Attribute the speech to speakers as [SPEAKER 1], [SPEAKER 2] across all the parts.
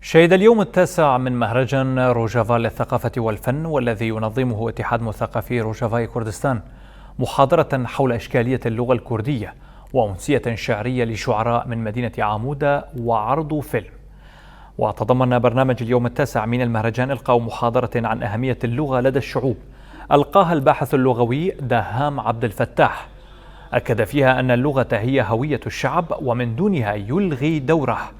[SPEAKER 1] شهد اليوم التاسع من مهرجان روجافا للثقافة والفن والذي ينظمه اتحاد مثقفي روجافا كردستان محاضرة حول إشكالية اللغة الكردية وأمسية شعرية لشعراء من مدينة عمودة وعرض فيلم. وتضمن برنامج اليوم التاسع من المهرجان إلقاء محاضرة عن أهمية اللغة لدى الشعوب ألقاها الباحث اللغوي دهام عبد الفتاح. أكد فيها أن اللغة هي هوية الشعب ومن دونها يلغي دوره.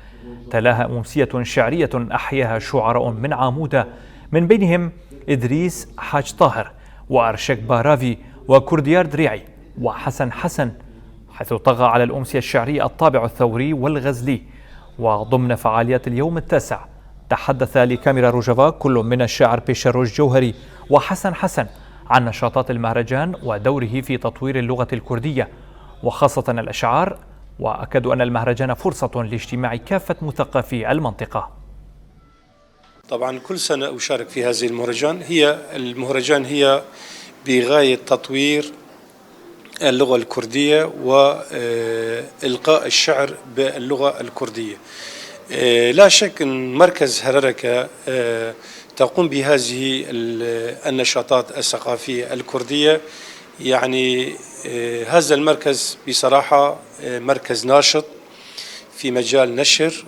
[SPEAKER 1] تلاها أمسية شعرية أحياها شعراء من عمودة من بينهم إدريس حاج طاهر وأرشك بارافي وكرديار دريعي وحسن حسن، حيث طغى على الأمسية الشعرية الطابع الثوري والغزلي. وضمن فعاليات اليوم التاسع تحدث لكاميرا روجافا كل من الشاعر بيشروش جوهري وحسن حسن عن نشاطات المهرجان ودوره في تطوير اللغة الكردية وخاصة الأشعار، وأكدوا أن المهرجان فرصة لاجتماع كافة مثقفي المنطقة.
[SPEAKER 2] طبعا كل سنة أشارك في هذه المهرجان هي بغاية تطوير اللغة الكردية وإلقاء الشعر باللغة الكردية. لا شك أن مركز هرركة تقوم بهذه النشاطات الثقافية الكردية. يعني هذا المركز بصراحة مركز ناشط في مجال نشر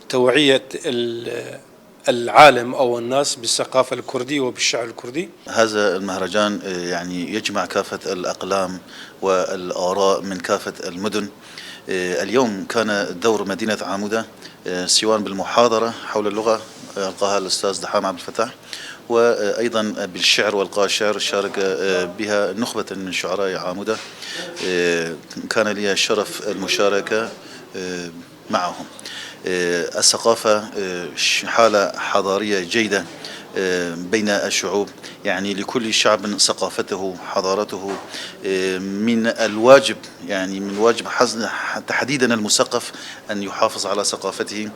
[SPEAKER 2] وتوعية العالم أو الناس بالثقافة الكردية وبالشعر الكردي.
[SPEAKER 3] هذا المهرجان يعني يجمع كافة الأقلام والآراء من كافة المدن. اليوم كان دور مدينة عمودة سواء بالمحاضرة حول اللغة ألقاها الأستاذ دهام عبد الفتاح، وأيضا بالشعر والقاء الشعر شارك بها نخبة من شعراء عمودة. كان لي الشرف المشاركة معهم. الثقافة حالة حضارية جيدة بين الشعوب، يعني لكل شعب ثقافته حضارته. من الواجب يعني من واجب تحديدا المثقف أن يحافظ على ثقافته.